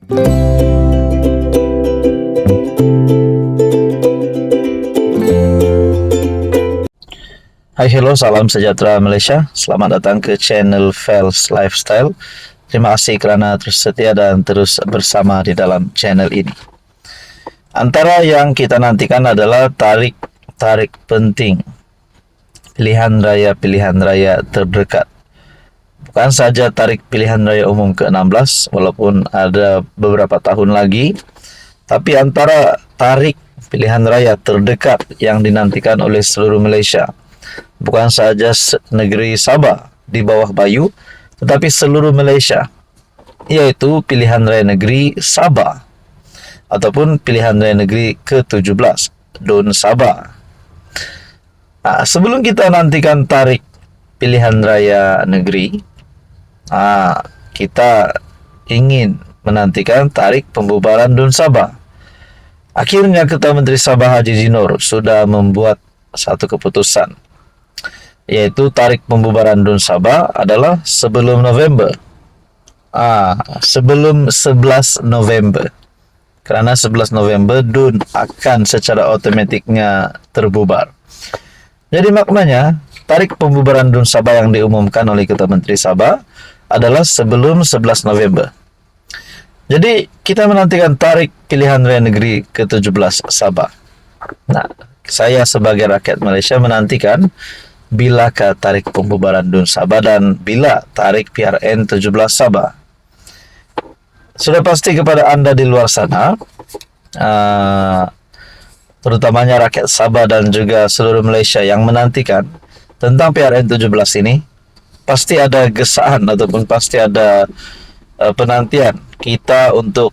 Hai, hello, salam sejahtera Malaysia. Selamat datang ke channel Fels Lifestyle. Terima kasih kerana terus setia dan terus bersama di dalam channel ini. Antara yang kita nantikan adalah tarik penting pilihan raya terdekat. Bukan saja tarik pilihan raya umum ke-16, walaupun ada beberapa tahun lagi, tapi antara tarik pilihan raya terdekat yang dinantikan oleh seluruh Malaysia. Bukan saja negeri Sabah di bawah Bayu, tetapi seluruh Malaysia, yaitu pilihan raya negeri Sabah ataupun pilihan raya negeri ke-17, DUN Sabah. Sebelum kita nantikan tarik pilihan raya negeri, kita ingin menantikan tarik pembubaran DUN Sabah. Akhirnya Ketua Menteri Sabah Haji Jinor sudah membuat satu keputusan, yaitu tarik pembubaran DUN Sabah adalah sebelum November. Sebelum 11 November. Kerana 11 November DUN akan secara otomatiknya terbubar. Jadi maknanya tarik pembubaran DUN Sabah yang diumumkan oleh Ketua Menteri Sabah adalah sebelum 11 November. Jadi kita menantikan tarik pilihan raya negeri ke-17 Sabah. Saya sebagai rakyat Malaysia menantikan bilakah tarik pembubaran DUN Sabah dan bila tarik PRN 17 Sabah. Sudah pasti kepada anda di luar sana, terutamanya rakyat Sabah dan juga seluruh Malaysia yang menantikan tentang PRN 17 ini, pasti ada gesaan ataupun pasti ada penantian kita untuk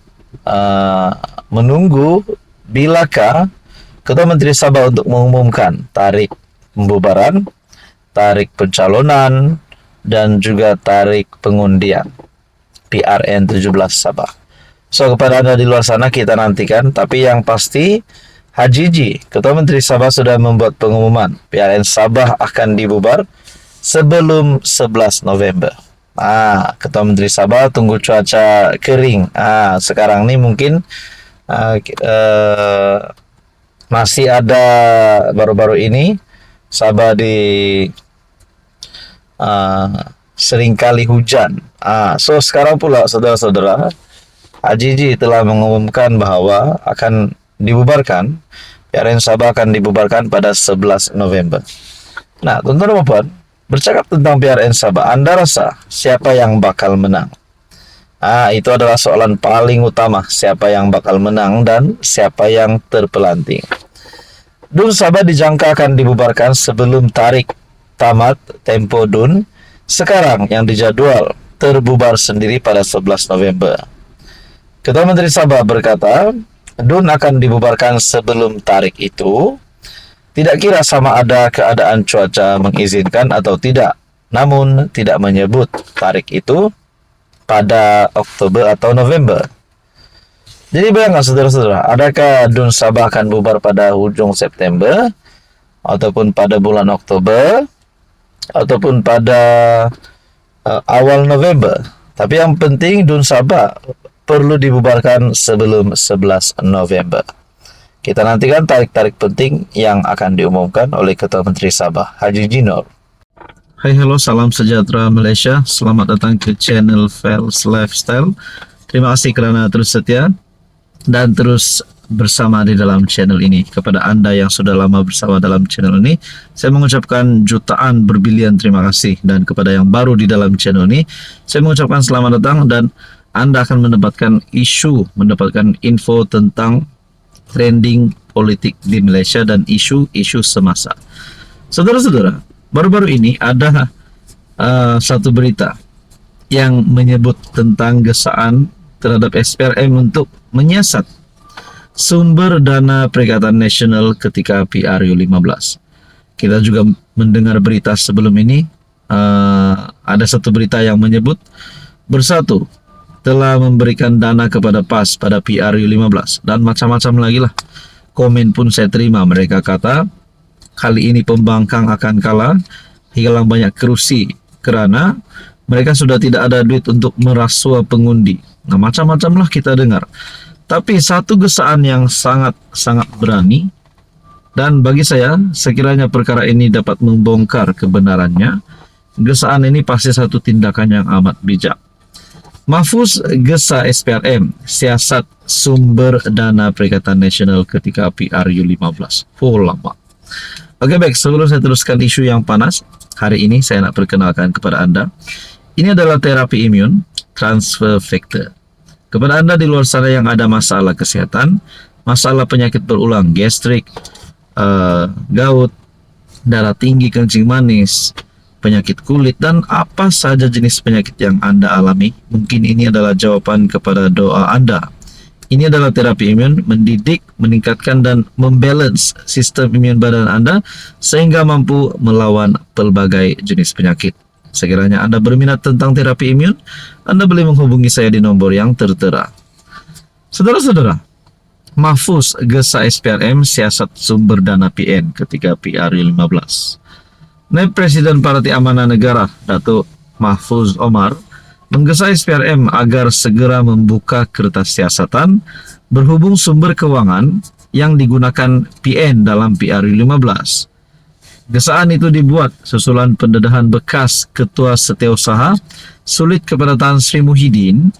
menunggu bilakah Ketua Menteri Sabah untuk mengumumkan tarik pembubaran, tarik pencalonan, dan juga tarik pengundian PRN 17 Sabah. So, kepada anda di luar sana kita nantikan, tapi yang pasti Haji Ji, Ketua Menteri Sabah sudah membuat pengumuman PRN Sabah akan dibubar sebelum 11 November. Ketua Menteri Sabah tunggu cuaca kering. Sekarang ni mungkin masih ada baru-baru ini Sabah di seringkali hujan. So sekarang pula saudara-saudara, Haji Ji telah mengumumkan bahawa akan dibubarkan, PRN Sabah akan dibubarkan pada 11 November. Tuan-tuan dan puan, bercakap tentang PRN Sabah, anda rasa siapa yang bakal menang? Itu adalah soalan paling utama, siapa yang bakal menang dan siapa yang terpelanting. DUN Sabah dijangka akan dibubarkan sebelum tarik tamat tempo DUN sekarang yang dijadwal terbubar sendiri pada 11 November. Ketua Menteri Sabah berkata, DUN akan dibubarkan sebelum tarik itu, tidak kira sama ada keadaan cuaca mengizinkan atau tidak, namun tidak menyebut tarik itu pada Oktober atau November. Jadi bayangkan saudara-saudara, adakah DUN Sabah akan bubar pada hujung September, ataupun pada bulan Oktober, ataupun pada awal November. Tapi yang penting DUN Sabah perlu dibubarkan sebelum 11 November. Kita nantikan tarik-tarik penting yang akan diumumkan oleh Ketua Menteri Sabah Haji Jinor. Hai, hello, salam sejahtera Malaysia. Selamat datang ke channel Fels Lifestyle. Terima kasih kerana terus setia dan terus bersama di dalam channel ini. Kepada anda yang sudah lama bersama dalam channel ini, saya mengucapkan jutaan berbilion terima kasih. Dan kepada yang baru di dalam channel ini, saya mengucapkan selamat datang dan anda akan mendapatkan info tentang trending politik di Malaysia dan isu-isu semasa. Saudara-saudara, baru-baru ini ada satu berita yang menyebut tentang gesaan terhadap SPRM untuk menyiasat sumber dana Perikatan Nasional ketika PRU15. Kita juga mendengar berita sebelum ini, ada satu berita yang menyebut Bersatu telah memberikan dana kepada PAS pada PRU15 dan macam-macam lagi lah. Komen pun saya terima, mereka kata kali ini pembangkang akan kalah, hilang banyak kerusi kerana mereka sudah tidak ada duit untuk merasua pengundi. Nah, macam-macam lah kita dengar. Tapi satu gesaan yang sangat berani, dan bagi saya, sekiranya perkara ini dapat membongkar kebenarannya, gesaan ini pasti satu tindakan yang amat bijak. Mahfuz gesa SPRM, siasat sumber dana Perikatan Nasional ketika PRU15. Oh, lama. Oke, baik, sebelum saya teruskan isu yang panas, hari ini saya nak perkenalkan kepada Anda. Ini adalah terapi imun transfer factor. Kepada Anda di luar sana yang ada masalah kesehatan, masalah penyakit berulang, gastrik, gout, darah tinggi, kencing manis, penyakit kulit, dan apa saja jenis penyakit yang Anda alami, mungkin ini adalah jawaban kepada doa Anda. Ini adalah terapi imun, mendidik, meningkatkan, dan membalance sistem imun badan Anda sehingga mampu melawan pelbagai jenis penyakit. Sekiranya Anda berminat tentang terapi imun, Anda boleh menghubungi saya di nomor yang tertera. Saudara-saudara, Mahfuz gesa SPRM, siasat sumber dana PN ketika PRU15. Naib Presiden Partai Amanah Negara, Datuk Mahfuz Omar, menggesa SPRM agar segera membuka kertas siasatan berhubung sumber keuangan yang digunakan PN dalam PRU15. Gesaan itu dibuat susulan pendedahan bekas Ketua Setiausaha Sulit kepada Tan Sri Muhyiddin,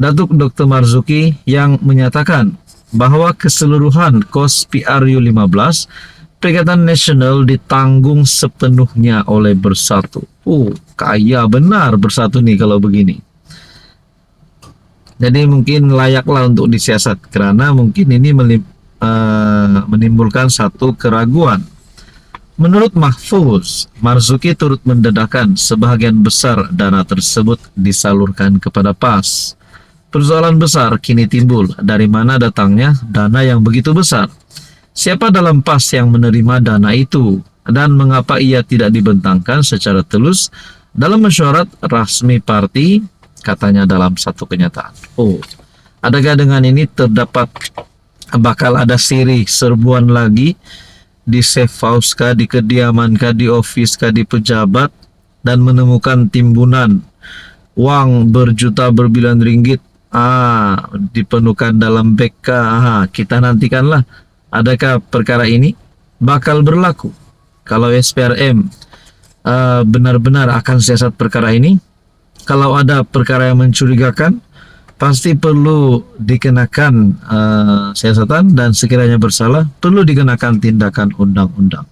Datuk Dr. Marzuki, yang menyatakan bahwa keseluruhan kos PRU15 Perikatan Nasional ditanggung sepenuhnya oleh Bersatu. Oh, kaya benar Bersatu nih kalau begini. Jadi mungkin layaklah untuk disiasat karena mungkin ini menimbulkan satu keraguan. Menurut Mahfuz, Marzuki turut mendedahkan sebahagian besar dana tersebut disalurkan kepada PAS. Persoalan besar kini timbul, dari mana datangnya dana yang begitu besar? Siapa dalam PAS yang menerima dana itu? Dan mengapa ia tidak dibentangkan secara telus dalam mesyuarat rasmi parti, katanya dalam satu kenyataan. Oh, adakah dengan ini bakal ada siri serbuan lagi di safe house kah, di kediaman kah, di office kah, di pejabat, dan menemukan timbunan uang berjuta berbilion ringgit dipenuhkan dalam beg kah? Kita nantikanlah. Adakah perkara ini bakal berlaku kalau SPRM benar-benar akan siasat perkara ini? Kalau ada perkara yang mencurigakan, pasti perlu dikenakan siasatan, dan sekiranya bersalah, perlu dikenakan tindakan undang-undang.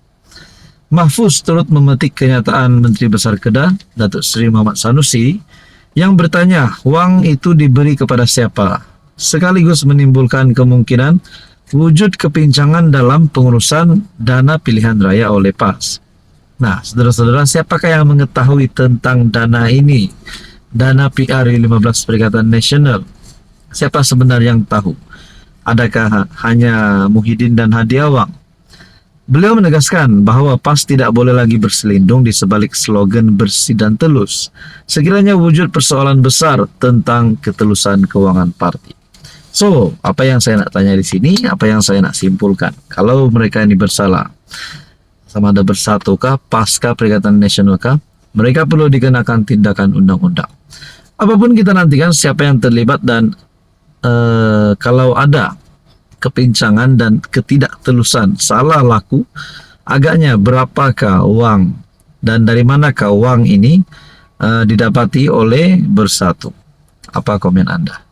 Mahfuz turut memetik kenyataan Menteri Besar Kedah, Datuk Seri Muhammad Sanusi, yang bertanya wang itu diberi kepada siapa, sekaligus menimbulkan kemungkinan wujud kepincangan dalam pengurusan dana pilihan raya oleh PAS. Nah, saudara-saudara, siapakah yang mengetahui tentang dana ini? Dana PRU15 Perikatan Nasional. Siapa sebenarnya yang tahu? Adakah hanya Muhyiddin dan Hadiawang? Beliau menegaskan bahwa PAS tidak boleh lagi berselindung di sebalik slogan bersih dan telus, sekiranya wujud persoalan besar tentang ketelusan keuangan parti. So, apa yang saya nak tanya di sini, apa yang saya nak simpulkan? Kalau mereka ini bersalah, sama ada Bersatu kah, PAS kah, Perikatan Nasional kah, mereka perlu dikenakan tindakan undang-undang. Apapun kita nantikan siapa yang terlibat, dan kalau ada kepincangan dan ketidaktelusan, salah laku, agaknya berapakah uang dan dari manakah uang ini didapati oleh Bersatu? Apa komen Anda?